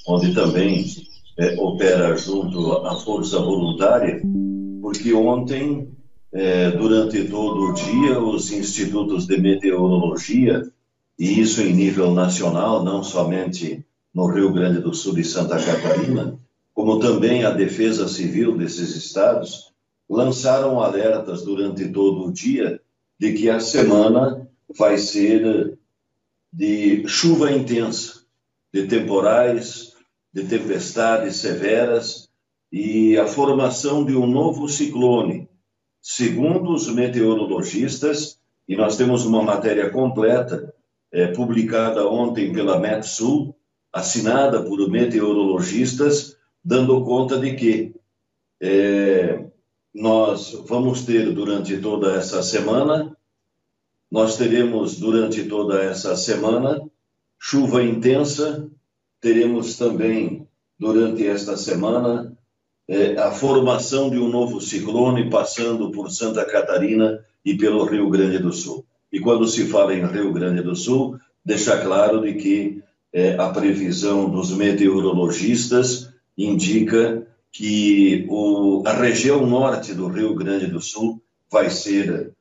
onde também opera junto à Força Voluntária, porque ontem, durante todo o dia, os institutos de meteorologia, e isso em nível nacional, não somente no Rio Grande do Sul e Santa Catarina, como também a Defesa Civil desses estados, lançaram alertas durante todo o dia de que a semana vai ser de chuva intensa, de temporais, de tempestades severas e a formação de um novo ciclone. Segundo os meteorologistas, e nós temos uma matéria completa publicada ontem pela Metsul, assinada por meteorologistas, dando conta de que nós vamos ter durante toda essa semana, nós teremos durante toda essa semana chuva intensa, teremos também durante esta semana a formação de um novo ciclone passando por Santa Catarina e pelo Rio Grande do Sul. E quando se fala em Rio Grande do Sul, deixa claro de que a previsão dos meteorologistas indica que a região norte do Rio Grande do Sul vai ser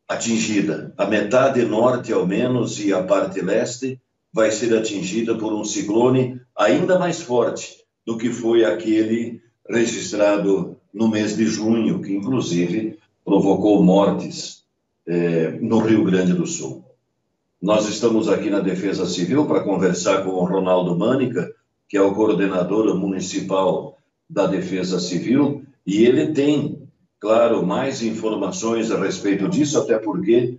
atingida. A metade norte, ao menos, e a parte leste vai ser atingida por um ciclone ainda mais forte do que foi aquele registrado no mês de junho, que inclusive provocou mortes no Rio Grande do Sul. Nós estamos aqui na Defesa Civil para conversar com o Ronaldo Mânica, que é o coordenador municipal da Defesa Civil, e ele tem, claro, mais informações a respeito disso, até porque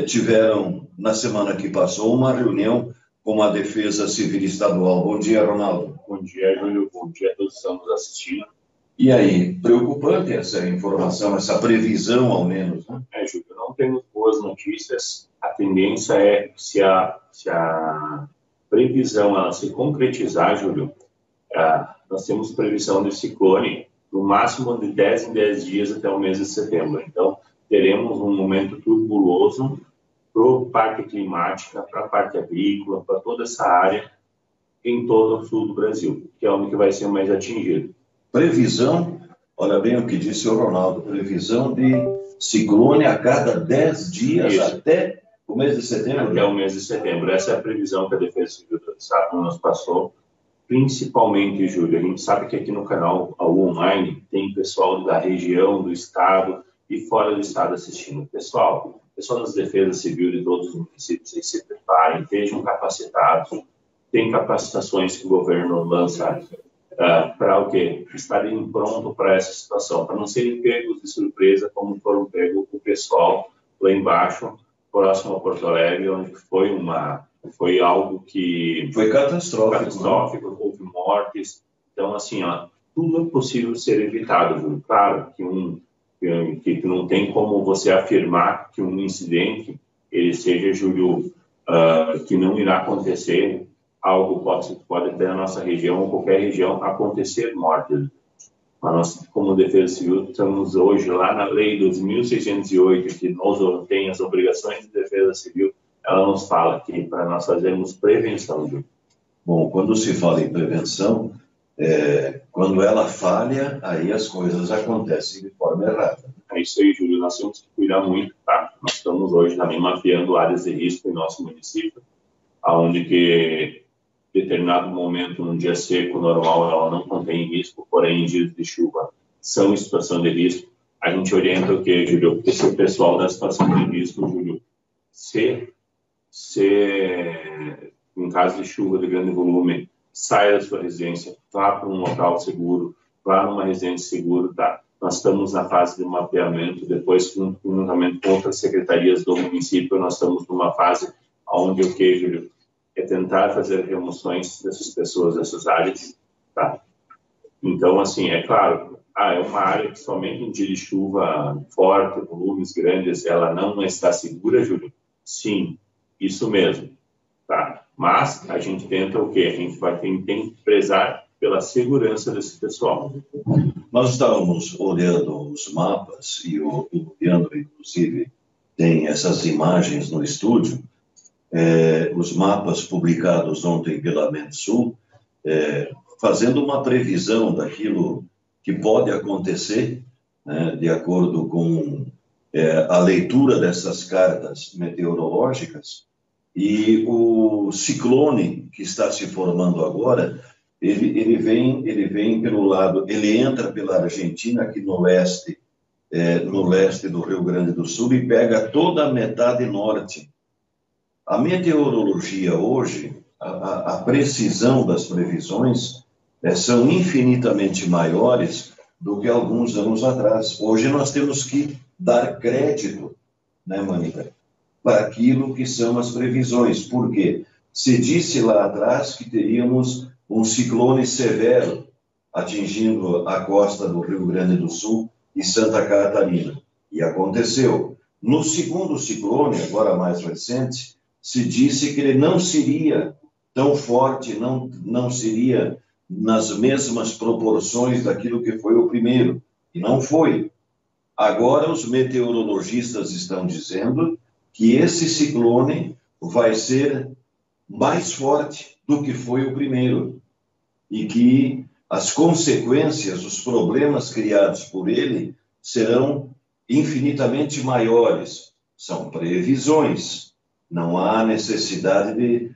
tiveram, na semana que passou, uma reunião com a Defesa Civil Estadual. Bom dia, Ronaldo. Bom dia, Júlio. Bom dia a todos que estão nos assistindo. E aí, preocupante essa informação, essa previsão, ao menos, né? Júlio, não temos boas notícias. A tendência é que se a previsão ela se concretizar, Júlio, nós temos previsão de ciclone no máximo de 10 em 10 dias até o mês de setembro. Então, teremos um momento turbuloso para a parte climática, para a parte agrícola, para toda essa área em todo o sul do Brasil, que é onde que vai ser mais atingido. Previsão, olha bem o que disse o Ronaldo, previsão de ciclone a cada 10 dias. Isso. Até o mês de setembro? Até o mês de setembro. Essa é a previsão que a Defesa Civil do Estado nos passou. Principalmente, Júlio, a gente sabe que aqui no canal Online tem pessoal da região, do estado e fora do estado assistindo. Pessoal das Defesas Civil de todos os municípios, eles se preparem, estejam capacitados. Tem capacitações que o governo lança para o quê? Estarem prontos para essa situação, para não serem pegos de surpresa como foram pegos o pessoal lá embaixo, próximo a Porto Alegre, onde foi algo que... Foi catastrófico, né? Houve mortes. Então, assim, tudo é possível ser evitado, Júlio. Claro que não tem como você afirmar que um incidente, ele seja, Júlio, que não irá acontecer. Algo pode ter na nossa região ou qualquer região acontecer mortes. Mas nós, como Defesa Civil, estamos hoje lá na Lei 2.608, que nos tem as obrigações de Defesa Civil. Ela nos fala que para nós fazermos prevenção, Júlio. Bom, quando se fala em prevenção, quando ela falha, aí as coisas acontecem de forma errada. É isso aí, Júlio. Nós temos que cuidar muito, tá? Nós estamos hoje também mapeando áreas de risco em nosso município, onde que determinado momento, num dia seco, normal, ela não contém risco, porém, em dias de chuva são em situação de risco. A gente orienta o quê, Júlio? Esse pessoal da situação de risco, Júlio, se em caso de chuva de grande volume, saia da sua residência, vá para um local seguro, vá numa residência segura, tá? Nós estamos na fase de mapeamento, depois, juntamente com outras secretarias do município, nós estamos numa fase onde o que, Júlio? É tentar fazer remoções dessas pessoas, dessas áreas, tá? Então, assim, é claro, é uma área que somente em dia de chuva forte, volumes grandes, ela não está segura, Júlio? Sim, isso mesmo, tá? Mas a gente tenta o quê? A gente tem que prezar pela segurança desse pessoal. Nós estávamos olhando os mapas e o Leandro, inclusive, tem essas imagens no estúdio, os mapas publicados ontem pela Metsul, fazendo uma previsão daquilo que pode acontecer, né, de acordo com a leitura dessas cartas meteorológicas, e o ciclone que está se formando agora, ele vem pelo lado, ele entra pela Argentina, aqui no leste do Rio Grande do Sul, e pega toda a metade norte. A meteorologia hoje, a precisão das previsões são infinitamente maiores do que alguns anos atrás. Hoje nós temos que dar crédito, né, Mônica, para aquilo que são as previsões. Por quê? Se disse lá atrás que teríamos um ciclone severo atingindo a costa do Rio Grande do Sul e Santa Catarina. E aconteceu. No segundo ciclone, agora mais recente, se disse que ele não seria tão forte, não seria nas mesmas proporções daquilo que foi o primeiro. E não foi. Agora os meteorologistas estão dizendo que esse ciclone vai ser mais forte do que foi o primeiro e que as consequências, os problemas criados por ele serão infinitamente maiores. São previsões. Não há necessidade de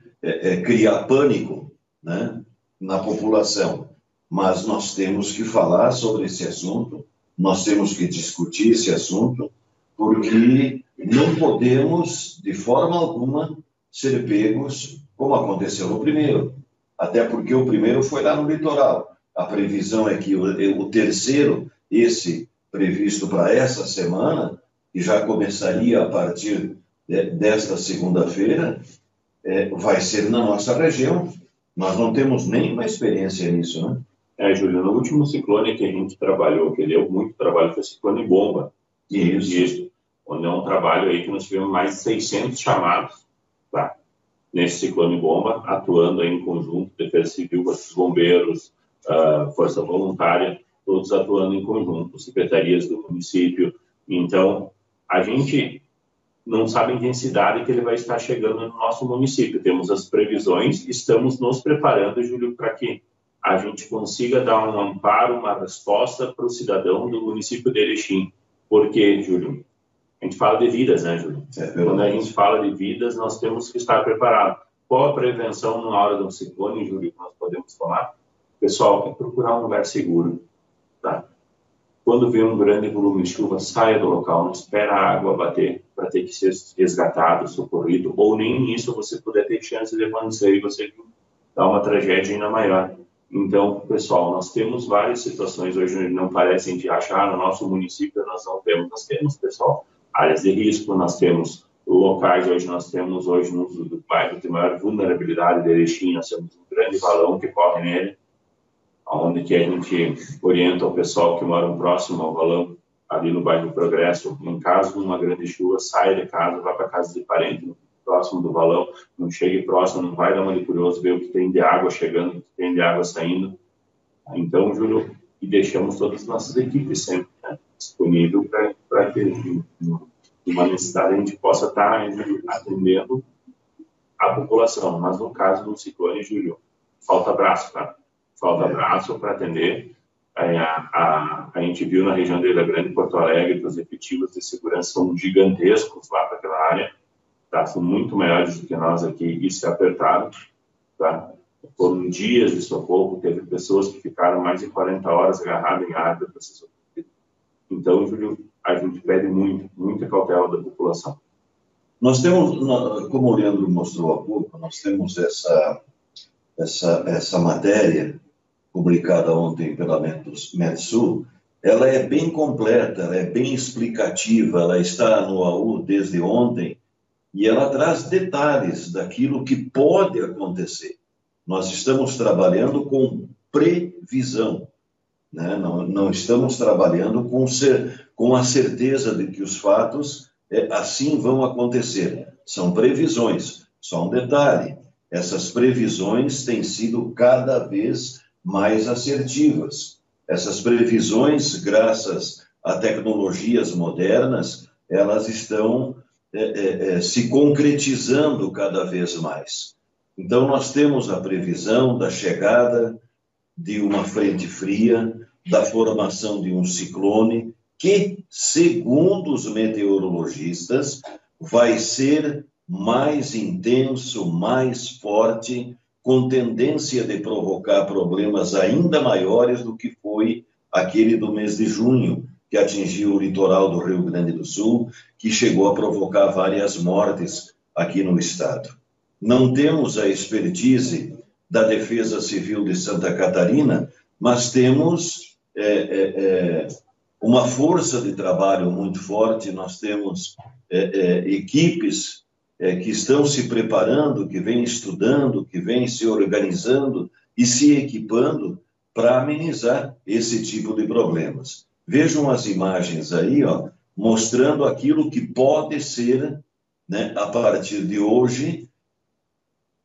criar pânico, né, na população. Mas nós temos que falar sobre esse assunto, nós temos que discutir esse assunto, porque não podemos, de forma alguma, ser pegos como aconteceu no primeiro. Até porque o primeiro foi lá no litoral. A previsão é que o terceiro, esse previsto para essa semana, que já começaria a partir desta segunda-feira, vai ser na nossa região. Nós não temos nenhuma experiência nisso, né? Júlio, no último ciclone que a gente trabalhou, que deu muito trabalho, foi o ciclone Bomba. Isso. Onde é um trabalho aí que nós tivemos mais de 600 chamados, tá? Nesse ciclone Bomba, atuando aí em conjunto, Defesa Civil, bombeiros, Força Voluntária, todos atuando em conjunto, secretarias do município. Então, a gente não sabe a intensidade que ele vai estar chegando no nosso município. Temos as previsões, estamos nos preparando, Júlio, para que a gente consiga dar um amparo, uma resposta para o cidadão do município de Erechim. Porque, Júlio, a gente fala de vidas, né, Júlio? Quando a gente fala de vidas, nós temos que estar preparados. Qual a prevenção na hora do ciclone, Júlio, que nós podemos tomar? Pessoal, é procurar um lugar seguro, tá? Quando vê um grande volume de chuva, saia do local, não espera a água bater para ter que ser resgatado, socorrido, ou nem isso você puder ter chance de acontecer e você dar uma tragédia ainda maior. Então, pessoal, nós temos várias situações hoje, não parecem de achar no nosso município, nós temos, pessoal, áreas de risco, nós temos locais, nós temos no bairro de maior vulnerabilidade de Erechim, nós temos um grande valão que corre nele, onde que a gente orienta o pessoal que mora próximo ao valão, ali no bairro do Progresso, em caso de uma grande chuva, saia de casa, vá para casa de parente, próximo do valão, não chegue próximo, não vai dar uma de curioso, ver o que tem de água chegando, o que tem de água saindo. Então, Júlio, e deixamos todas as nossas equipes sempre, né, disponível para que, uma necessidade, a gente possa estar atendendo a população. Mas no caso do ciclone, Júlio, falta braço, tá? Falta braço para atender. A gente viu na região de Ilha Grande, Porto Alegre, que os efetivos de segurança são gigantescos lá para aquela área, tá? São muito maiores do que nós aqui, isso é apertado, tá? Foram dias de socorro, teve pessoas que ficaram mais de 40 horas agarradas em árvore para ser socorridas. Então, Júlio, a gente pede muita cautela da população. Nós temos, como o Leandro mostrou há pouco, nós temos essa matéria publicada ontem pela Metsul. Ela é bem completa, ela é bem explicativa, ela está no AU desde ontem e ela traz detalhes daquilo que pode acontecer. Nós estamos trabalhando com previsão, né? Não estamos trabalhando com a certeza de que os fatos assim vão acontecer. São previsões. Só um detalhe, essas previsões têm sido cada vez mais assertivas. Essas previsões, graças a tecnologias modernas, elas estão se concretizando cada vez mais. Então, nós temos a previsão da chegada de uma frente fria, da formação de um ciclone, que, segundo os meteorologistas, vai ser mais intenso, mais forte, com tendência de provocar problemas ainda maiores do que foi aquele do mês de junho, que atingiu o litoral do Rio Grande do Sul, que chegou a provocar várias mortes aqui no estado. Não temos a expertise da Defesa Civil de Santa Catarina, mas temos uma força de trabalho muito forte, nós temos equipes que estão se preparando, que vêm estudando, que vêm se organizando e se equipando para amenizar esse tipo de problemas. Vejam as imagens aí, ó, mostrando aquilo que pode ser, né, a partir de hoje,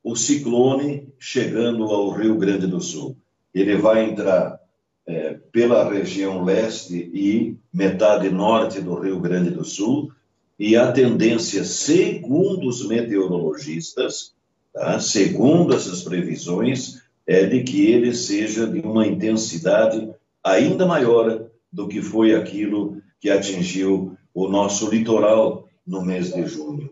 o ciclone chegando ao Rio Grande do Sul. Ele vai entrar pela região leste e metade norte do Rio Grande do Sul, e a tendência, segundo os meteorologistas, tá, segundo essas previsões, é de que ele seja de uma intensidade ainda maior do que foi aquilo que atingiu o nosso litoral no mês de junho.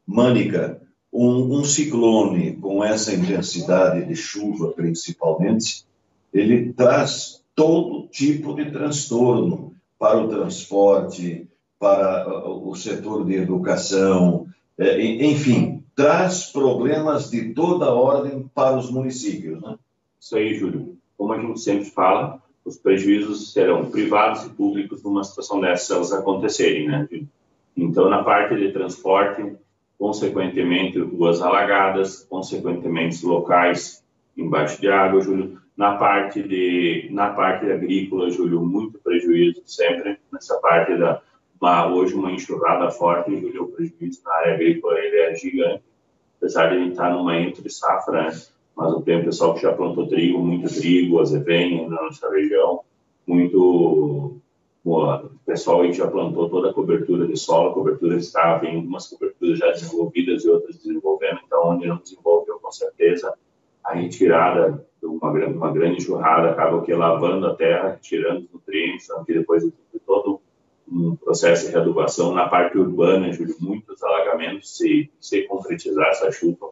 Mânica, um ciclone com essa intensidade de chuva, principalmente, ele traz todo tipo de transtorno para o transporte, para o setor de educação, enfim, traz problemas de toda ordem para os municípios, né? Isso aí, Júlio. Como a gente sempre fala, os prejuízos serão privados e públicos numa situação dessas acontecerem, né, Júlio? Então, na parte de transporte, consequentemente, ruas alagadas, consequentemente, locais embaixo de água, Júlio. Na parte agrícola, Júlio, muito prejuízo sempre. Nessa parte hoje uma enxurrada forte, Júlio, o prejuízo na área agrícola ele é gigante, apesar de a gente estar numa entre-safra, né? Mas tem o pessoal que já plantou trigo, muito trigo, azevenha na nossa região, muito... O pessoal aí já plantou toda a cobertura de solo, a cobertura está, tem algumas coberturas já desenvolvidas e outras desenvolvendo, então onde não desenvolveu, com certeza, a retirada de uma grande enxurrada acaba que lavando a terra, tirando os nutrientes, então, que depois de todo um processo de readubação na parte urbana, Júlio, muitos alagamentos se concretizar essa chuva.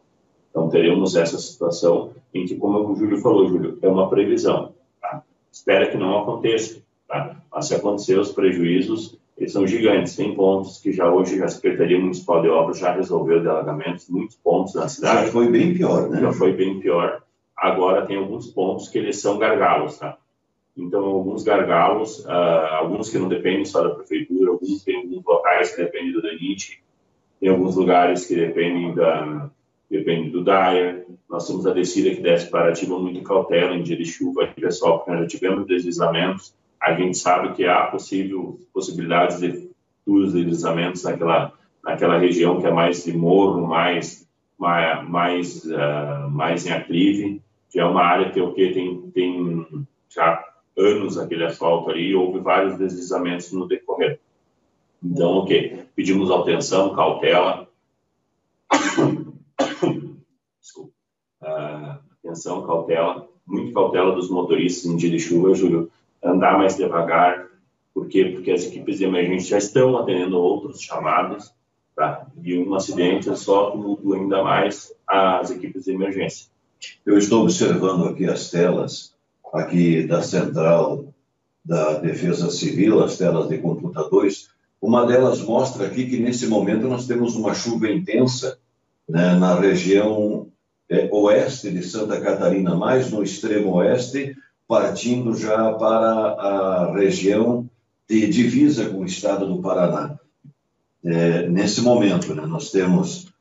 Então teremos essa situação em que, como o Júlio falou, Júlio, é uma previsão, tá? Espera que não aconteça, tá? Mas se acontecer, os prejuízos, eles são gigantes. Tem pontos que hoje a Secretaria Municipal de Obras já resolveu de alagamentos, muitos pontos na cidade. Já foi bem pior, né? Já foi bem pior. Agora tem alguns pontos que eles são gargalos, tá? Então, alguns gargalos, alguns que não dependem só da prefeitura, alguns tem alguns locais que dependem do DENIT, tem alguns lugares que dependem do DAER. Nós temos a descida que desce para Aratiba muito cautela em dia de chuva, pessoal, porque nós já tivemos deslizamentos. A gente sabe que há possibilidades de futuros deslizamentos naquela região que é mais de morro, mais em aclive, que é uma área que tem já anos aquele asfalto ali, e houve vários deslizamentos no decorrer. Então, pedimos atenção, cautela. Desculpa. Atenção, cautela, muito cautela dos motoristas em dia de chuva, Júlio. Andar mais devagar. Por quê? Porque as equipes de emergência já estão atendendo outros chamados, tá? E um acidente só tumultua ainda mais as equipes de emergência. Eu estou observando aqui as telas aqui da Central da Defesa Civil, as telas de computadores. Uma delas mostra aqui que nesse momento nós temos uma chuva intensa, né, na região oeste de Santa Catarina, mais no extremo oeste, partindo já para a região de divisa com o estado do Paraná. Nesse momento, né, nós temos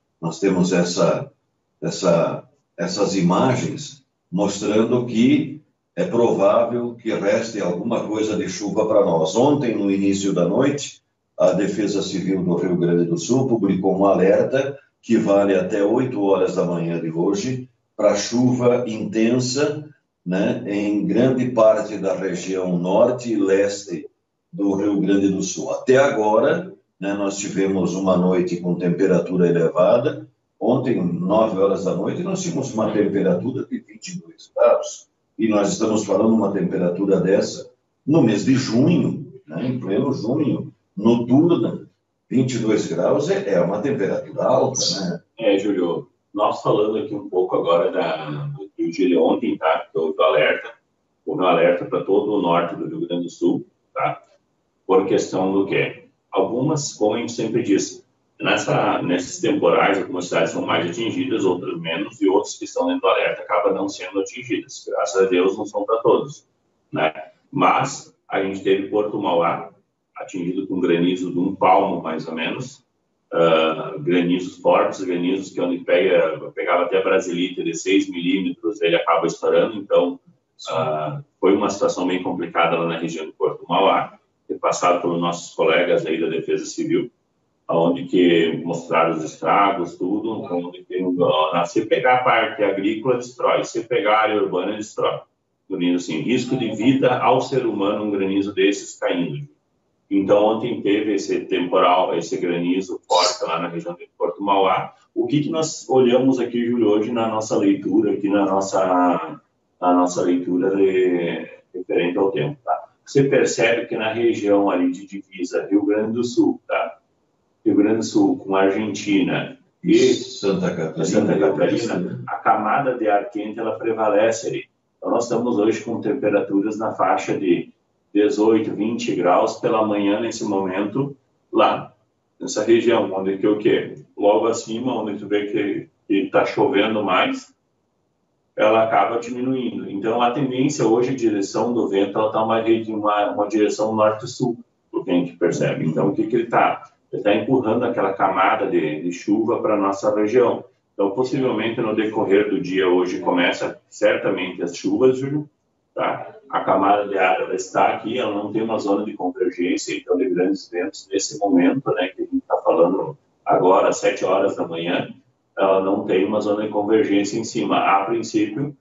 essas imagens mostrando que é provável que reste alguma coisa de chuva para nós. Ontem, no início da noite, a Defesa Civil do Rio Grande do Sul publicou um alerta que vale até 8 horas da manhã de hoje para chuva intensa, né, em grande parte da região norte e leste do Rio Grande do Sul. Até agora, né, nós tivemos uma noite com temperatura elevada, Ontem, 9 horas da noite, nós tínhamos uma temperatura de 22 graus. E nós estamos falando uma temperatura dessa no mês de junho, né, em pleno junho, noturna. 22 graus é uma temperatura alta, né? Júlio, nós falando aqui um pouco agora do Rio de Janeiro, ontem, tá? Houve um alerta para todo o norte do Rio Grande do Sul, tá? Por questão do quê? Algumas, como a gente sempre diz, nesses temporais, algumas cidades são mais atingidas, outras menos, e outras que estão dentro do alerta acabam não sendo atingidas. Graças a Deus, não são para todos, né? Mas a gente teve Porto Mauá, atingido com granizo de 1 palmo, mais ou menos, granizos fortes, granizos que onde pegava até Brasilite de 6 milímetros, ele acaba estourando, então foi uma situação bem complicada lá na região de Porto Mauá, passado pelos nossos colegas aí da Defesa Civil, onde que mostraram os estragos, tudo, onde tem, se pegar a parte agrícola, destrói, se pegar a área urbana, destrói. Assim, risco de vida ao ser humano, um granizo desses caindo. Então, ontem teve esse temporal, esse granizo forte lá na região de Porto Mauá. O que nós olhamos aqui, Júlio, hoje na nossa leitura, aqui na nossa leitura referente ao tempo, tá? Você percebe que na região ali de divisa, Rio Grande do Sul, tá? Rio Grande do Sul com Argentina e Santa Catarina, a camada de ar quente, ela prevalece ali. Então, nós estamos hoje com temperaturas na faixa de 18, 20 graus pela manhã, nesse momento, lá nessa região, onde que o quê? Logo acima, onde tu vê que está chovendo mais, ela acaba diminuindo. Então, a tendência hoje, a direção do vento, ela está uma direção norte-sul, o que a gente percebe. Então, o que ele está? Ele está empurrando aquela camada de chuva para a nossa região. Então, possivelmente, no decorrer do dia hoje, começa certamente as chuvas, Júlio, tá? A camada de ar ela está aqui, ela não tem uma zona de convergência, então, de grandes ventos nesse momento, né, que a gente está falando agora, às 7 horas da manhã, ela não tem uma zona de convergência em cima. A princípio,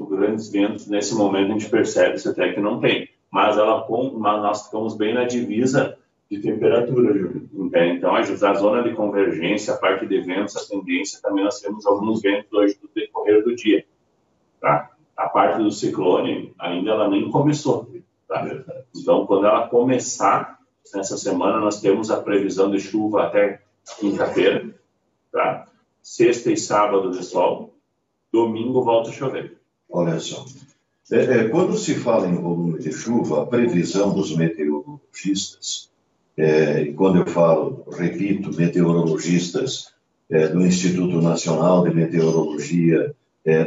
grandes ventos, nesse momento, a gente percebe isso até que não tem. Mas nós ficamos bem na divisa de temperatura, Júlio. Então, a zona de convergência, a parte de ventos, a tendência, também nós temos alguns ventos hoje no decorrer do dia, tá? A parte do ciclone, ainda ela nem começou, tá? Então, quando ela começar, nessa semana, nós temos a previsão de chuva até quinta-feira, tá? Sexta e sábado de sol, domingo volta a chover. Olha só, quando se fala em volume de chuva, a previsão dos meteorologistas, e quando eu falo, repito, meteorologistas do Instituto Nacional de Meteorologia,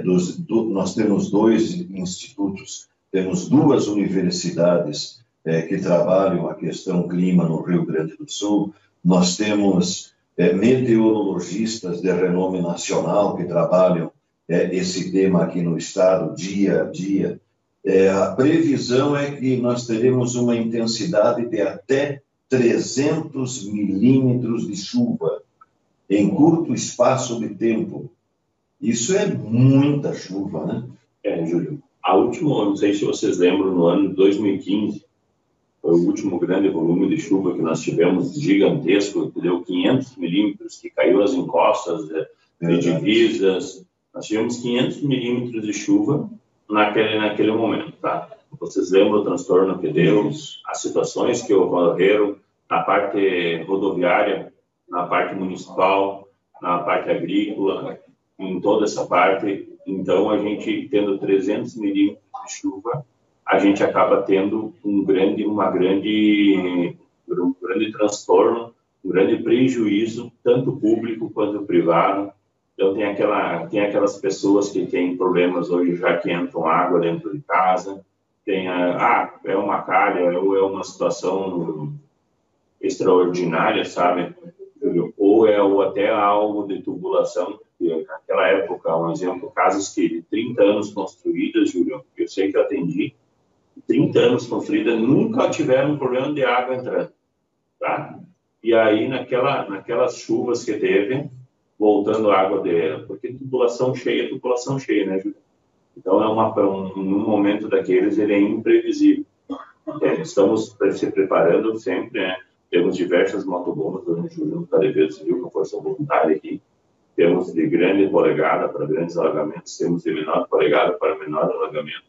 nós temos 2 institutos, temos 2 universidades que trabalham a questão clima no Rio Grande do Sul, nós temos meteorologistas de renome nacional que trabalham esse tema aqui no estado dia a dia. A previsão é que nós teremos uma intensidade de até 300 milímetros de chuva em curto espaço de tempo. Isso é muita chuva, né? Júlio. A última, não sei se vocês lembram, no ano de 2015, foi o último grande volume de chuva que nós tivemos, gigantesco, que deu 500 milímetros, que caiu as encostas de divisas. Nós tivemos 500 milímetros de chuva naquele momento, tá? Vocês lembram o transtorno que deu, as situações que ocorreram na parte rodoviária, na parte municipal, na parte agrícola, em toda essa parte. Então, a gente tendo 300 milímetros de chuva, a gente acaba tendo um grande transtorno, um grande prejuízo, tanto público quanto privado. Então, tem aquelas pessoas que têm problemas hoje, já que entram água dentro de casa, é uma calha, ou é uma situação extraordinária, sabe? Ou até algo de tubulação. Naquela época, um exemplo, casas que de 30 anos construídas, Júlio, eu sei que eu atendi, 30 anos construídas, nunca tiveram problema de água entrando, tá? E aí, naquelas chuvas que teve, voltando a água porque tubulação cheia, né, Júlio? Então, num momento daqueles, ele é imprevisível. Estamos se preparando sempre, né? Temos diversas motobombas junto à Defesa Civil, com a Força Voluntária aqui. Temos de grande polegada para grandes alagamentos, temos de menor polegada para menor alagamento.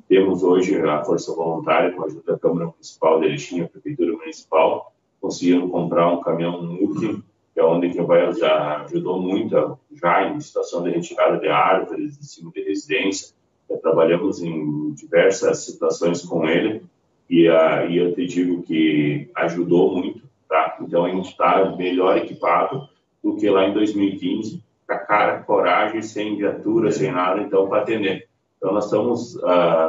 Temos hoje a Força Voluntária, com a ajuda da Câmara Municipal de Erechim, a Prefeitura Municipal, conseguiram comprar um caminhão MUC, que é onde já ajudou muito, já em situação de retirada de árvores em cima de residência. Trabalhamos em diversas situações com ele e eu te digo que ajudou muito, tá? Então a gente está melhor equipado do que lá em 2015, com a cara, coragem, sem viatura, sem nada, então, para atender. Então, nós estamos,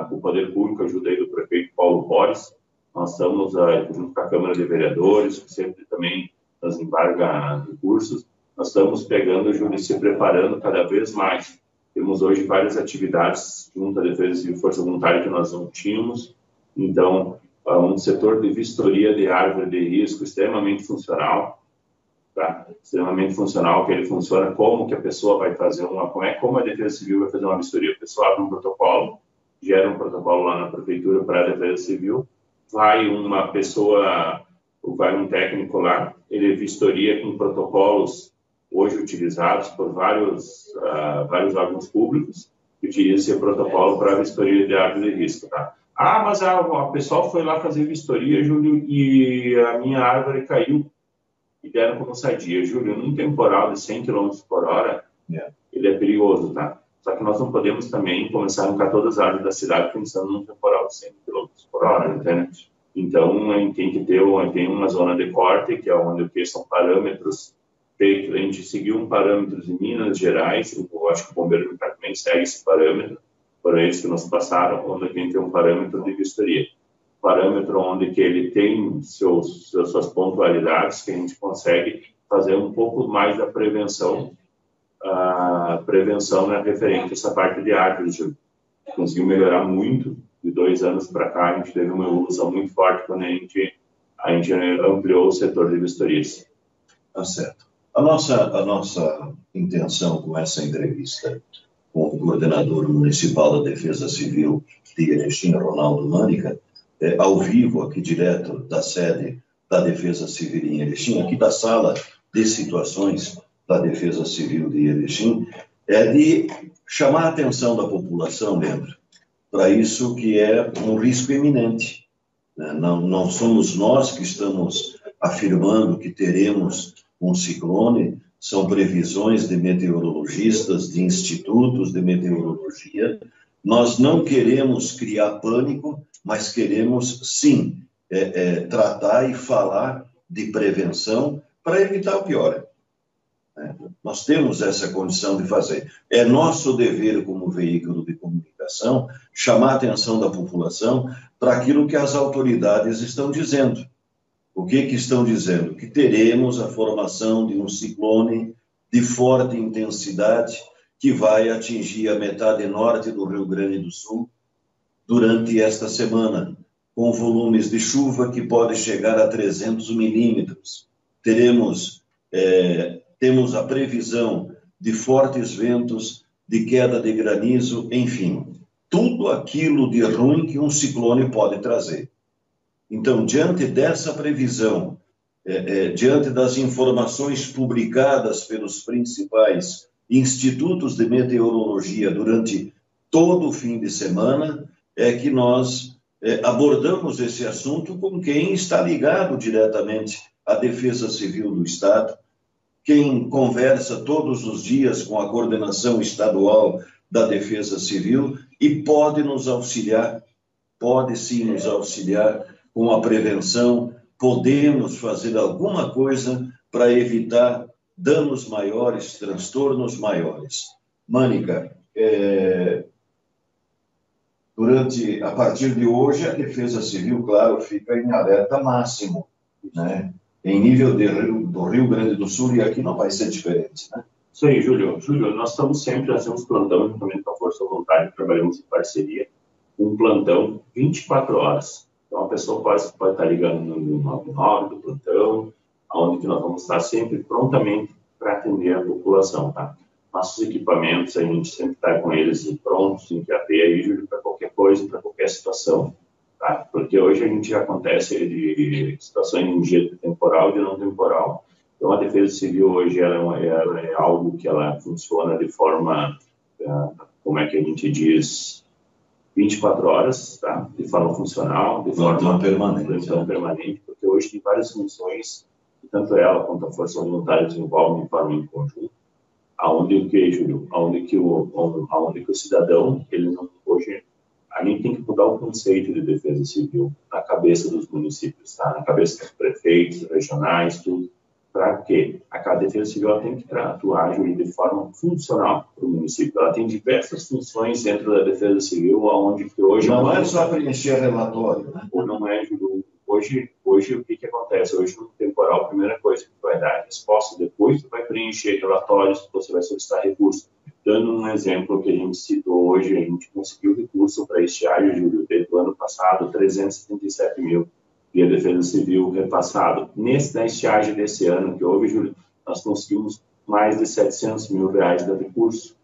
com o Poder Público, ajudei do prefeito Paulo Borges, nós estamos junto com a Câmara de Vereadores, que sempre também nos embarga recursos, nós estamos pegando, Júlio, se preparando cada vez mais. Temos hoje várias atividades junto à Defesa Civil e Força Voluntária que nós não tínhamos, então, um setor de vistoria de árvore de risco extremamente funcional, tá? Extremamente funcional, que ele funciona como que a pessoa vai fazer como a Defesa Civil vai fazer uma vistoria. A pessoa abre um protocolo, gera um protocolo lá na Prefeitura para a Defesa Civil, vai um técnico lá, ele vistoria com protocolos hoje utilizados por vários órgãos públicos, que utilizam esse protocolo para a vistoria de árvore de risco, tá? Mas a pessoa foi lá fazer vistoria, Júlio, e a minha árvore caiu e deram como sadia. Júlio, num temporal de 100 km por hora, ele é perigoso, tá? Só que nós não podemos também começar a arrancar todas as árvores da cidade pensando num temporal de 100 km por hora, entende? Então, a gente tem que ter uma zona de corte, que é onde são parâmetros feitos. A gente seguiu um parâmetro em Minas Gerais, eu acho que o Bombeiro Militar também segue esse parâmetro, por eles que nos passaram, onde a gente tem um parâmetro de vistoria. Parâmetro onde que ele tem suas pontualidades, que a gente consegue fazer um pouco mais da prevenção, né, referente a essa parte de árvores. Conseguiu melhorar muito, de 2 anos para cá, a gente teve uma evolução muito forte quando a gente ampliou o setor de vistorias. Tá certo. A nossa intenção com essa entrevista com o coordenador municipal da Defesa Civil de Erechim, Ronaldo Mânica, ao vivo, aqui direto da sede da Defesa Civil em Erechim, aqui da sala de situações da Defesa Civil de Erechim, é de chamar a atenção da população, Leandro, para isso que é um risco iminente. Não somos nós que estamos afirmando que teremos um ciclone, são previsões de meteorologistas, de institutos de meteorologia. Nós não queremos criar pânico, mas queremos, sim, tratar e falar de prevenção para evitar o pior. Nós temos essa condição de fazer. É nosso dever, como veículo de comunicação, chamar a atenção da população para aquilo que as autoridades estão dizendo. O que estão dizendo? Que teremos a formação de um ciclone de forte intensidade que vai atingir a metade norte do Rio Grande do Sul durante esta semana, com volumes de chuva que podem chegar a 300 milímetros. Temos a previsão de fortes ventos, de queda de granizo, enfim, tudo aquilo de ruim que um ciclone pode trazer. Então, diante dessa previsão, diante das informações publicadas pelos principais institutos de meteorologia durante todo o fim de semana, é que nós abordamos esse assunto com quem está ligado diretamente à Defesa Civil do Estado, quem conversa todos os dias com a coordenação estadual da Defesa Civil e pode nos auxiliar, pode sim nos auxiliar com a prevenção, podemos fazer alguma coisa para evitar danos maiores, transtornos maiores. Mônica, a partir de hoje, a Defesa Civil, claro, fica em alerta máximo, né? Em nível do Rio Grande do Sul, e aqui não vai ser diferente, né? Isso aí, Júlio. Nós estamos sempre fazendo plantão, juntamente com a Força Voluntária, trabalhamos em parceria, um plantão 24 horas. Então, a pessoa pode estar ligando no 99 do plantão, onde que nós vamos estar sempre prontamente para atender a população, tá? Nossos equipamentos, a gente sempre está com eles prontos, em QAP aí, Júlio, para qualquer coisa, para qualquer situação, tá? tá? Porque hoje a gente já acontece de situações de temporal e de não temporal. Então, a Defesa Civil hoje ela é algo que ela funciona de forma, como é que a gente diz, 24 horas, tá? De forma funcional, de forma permanente, porque hoje tem várias funções, tanto ela quanto a Força Voluntária desenvolvem de forma em conjunto, aonde o que, Júlio? Aonde que o cidadão, ele não, hoje, a gente tem que mudar o conceito de defesa civil na cabeça dos municípios, tá? Na cabeça dos prefeitos, regionais, tudo. Para quê? A defesa civil ela tem que atuar, Júlio, de forma funcional para o município. Ela tem diversas funções dentro da defesa civil, aonde que hoje... Não é só preencher relatório, né? Ou não é, Júlio. Hoje o que acontece? Hoje, no temporal, a primeira coisa que tu vai dar é a resposta, depois tu vai preencher relatórios, você vai solicitar recurso. Dando um exemplo que a gente citou hoje, a gente conseguiu recurso para estiagem, Júlio, desde o ano passado, 377 mil, via Defesa Civil repassado. Na estiagem desse ano que houve, Júlio, nós conseguimos mais de 700 mil reais de recurso,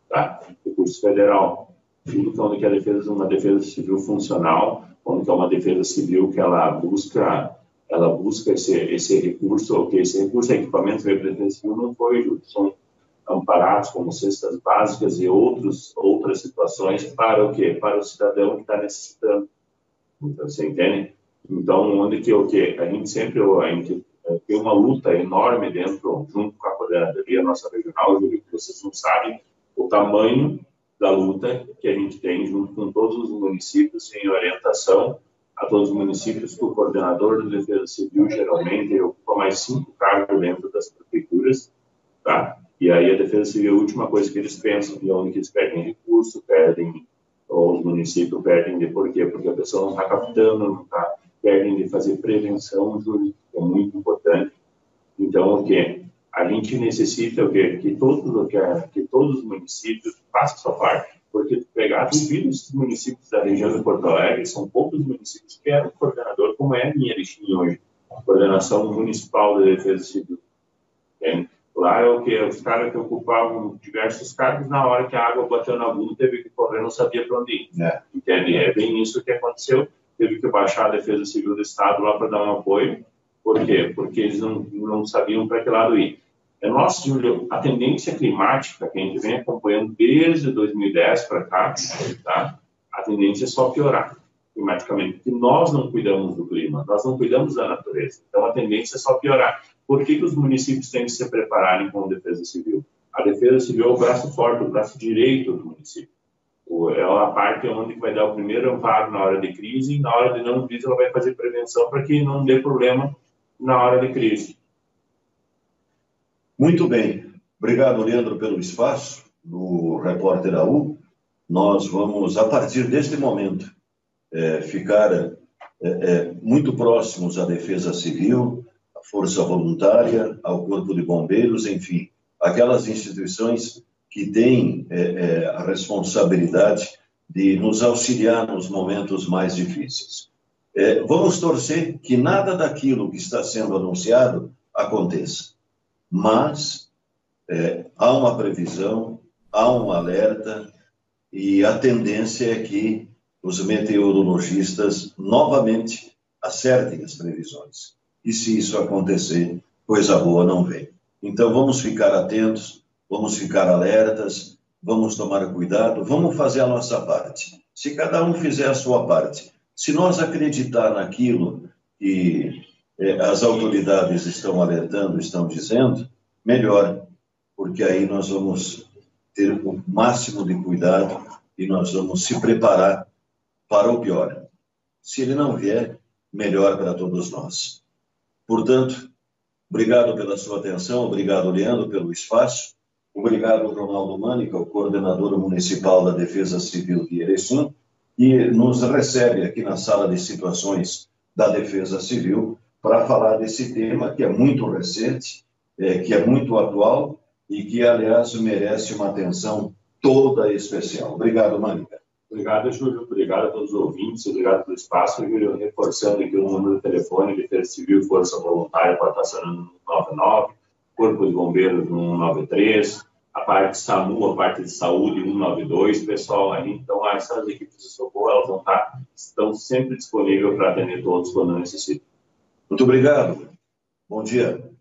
tá? Recurso federal. Tudo que é uma defesa civil funcional, onde é uma defesa civil que ela busca esse recurso, que esse recurso é equipamento de defesa civil não foi, Júlio, são amparados como cestas básicas e outras situações para o quê? Para o cidadão que está necessitando. Então, você entende? Então, onde que a gente tem uma luta enorme junto com a coordenadoria nossa regional, Júlio, que vocês não sabem o tamanho da luta que a gente tem junto com todos os municípios em orientação a todos os municípios, que o coordenador de defesa civil geralmente ocupa mais 5 cargos dentro das prefeituras, tá? E aí a defesa civil, a última coisa que eles pensam, de onde que eles perdem recurso, ou os municípios perdem por quê? Porque a pessoa não está captando, perdem de fazer prevenção, Júlio, que é muito importante. Então, o quê? A gente necessita que todos os municípios façam a sua parte, porque pegar os municípios da região de Porto Alegre, são poucos municípios que eram coordenador, como é a minha Erechim hoje, coordenação municipal da defesa civil. Entende? Lá é o que os caras que ocupavam diversos cargos, na hora que a água bateu na bunda, teve que correr, não sabia para onde ir. Entende? É bem isso que aconteceu, teve que baixar a defesa civil do estado lá para dar um apoio. Por quê? Porque eles não sabiam para que lado ir. Nossa, Júlio, a tendência climática que a gente vem acompanhando desde 2010 para cá, tá? A tendência é só piorar climaticamente, porque nós não cuidamos do clima, nós não cuidamos da natureza. Então, a tendência é só piorar. Por que os municípios têm que se prepararem com a defesa civil? A defesa civil é o braço forte, o braço direito do município. É a parte onde vai dar o primeiro amparo na hora de crise, e na hora de não crise ela vai fazer prevenção para que não dê problema na hora de crise. Muito bem. Obrigado, Leandro, pelo espaço no Repórter AU. Nós vamos, a partir deste momento, ficar muito próximos à Defesa Civil, à Força Voluntária, ao Corpo de Bombeiros, enfim, aquelas instituições que têm a responsabilidade de nos auxiliar nos momentos mais difíceis. Vamos torcer que nada daquilo que está sendo anunciado aconteça. Mas há uma previsão, há um alerta, e a tendência é que os meteorologistas novamente acertem as previsões. E se isso acontecer, coisa boa não vem. Então vamos ficar atentos, vamos ficar alertas, vamos tomar cuidado, vamos fazer a nossa parte. Se cada um fizer a sua parte, se nós acreditar naquilo que as autoridades estão alertando, estão dizendo, melhor, porque aí nós vamos ter o máximo de cuidado e nós vamos se preparar para o pior. Se ele não vier, melhor para todos nós. Portanto, obrigado pela sua atenção, obrigado, Leandro, pelo espaço, obrigado, Ronaldo Mânica, o coordenador municipal da Defesa Civil de Erechim, que nos recebe aqui na sala de situações da Defesa Civil para falar desse tema que é muito recente, que é muito atual e que, aliás, merece uma atenção toda especial. Obrigado, Mânica. Obrigado, Júlio. Obrigado a todos os ouvintes. Obrigado pelo espaço, Júlio. Reforçando aqui o número de telefone de Defesa Civil e Força Voluntária para estar acionando no 99, Corpo de Bombeiros no 193, a parte de SAMU, a parte de saúde 192, pessoal aí. Então, essas equipes de socorro, elas estão sempre disponíveis para atender todos quando necessitam. Muito obrigado. Bom dia.